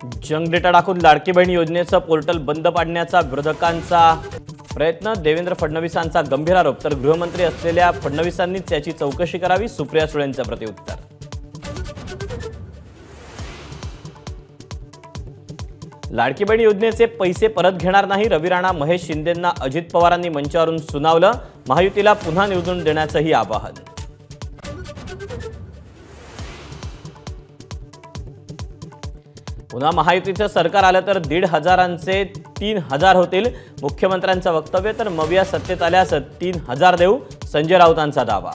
जंग data टाकून लाडकी बहीण योजनेचं portal बंद पाडण्याचा विरोधकांचा प्रयत्न, देवेंद्र फडणवीसांचा गंभीर आरोप, तर गृहमंत्री असलेल्या फडणवीसांनीच याची चौकशी करावी, सुप्रिया सुळेंचं प्रत्युत्तर. लाडकी बहीण योजनेचे पैसे परत घेणार नाही, रवी राणा महेश शिंदेंना अजित पवारांनी मंचावरून सुनावलं, महायुतीला पुन्हा निवडून देण्याचंही आवाहन. पुन्हा महायुतीचं सरकार आलं तर 1,500चे 3,000 होतील, मुख्यमंत्र्यांचं वक्तव्य, तर मविया सत्तेत आल्यास 3,000 देऊ, संजय राऊतांचा दावा.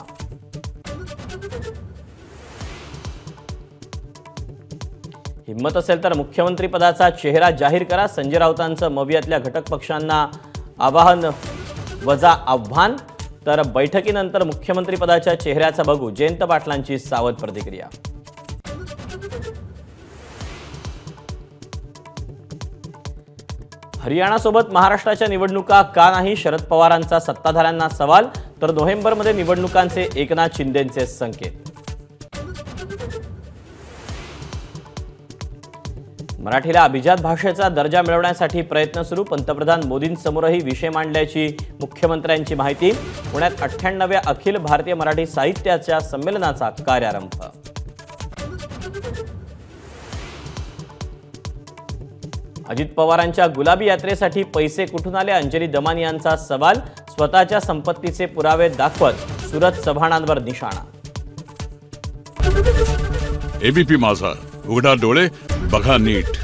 हिम्मत असेल तर मुख्यमंत्री पदाचा चेहरा जाहीर करा, संजय राऊतांचं मवियातल्या घटक पक्षांना आवाहन वजा आव्हान, तर बैठकीनंतर मुख्यमंत्री पदाच्या चेहऱ्याचा बघू, जयंत पाटलांची सावध प्रतिक्रिया. हरियाणासोबत महाराष्ट्राच्या निवडणुका का नाही, शरद पवारांचा सत्ताधाऱ्यांना सवाल, तर नोव्हेंबरमध्ये निवडणुकांचे एकनाथ शिंदेंचे संकेत. मराठीला अभिजात भाषेचा दर्जा मिळवण्यासाठी प्रयत्न सुरू, पंतप्रधान मोदींसमोरही विषय मांडल्याची मुख्यमंत्र्यांची माहिती. पुण्यात 98व्या अखिल भारतीय मराठी साहित्याच्या संमेलनाचा कार्यारंभ. अजित पवारांच्या गुलाबी यात्रेसाठी पैसे कुठून आले, अंजली दमानी यांचा सवाल, स्वतःच्या संपत्तीचे पुरावे दाखवत सुरत चव्हाणांवर निशाणा. एबीपी माझा, उघडा डोळे बघा नीट.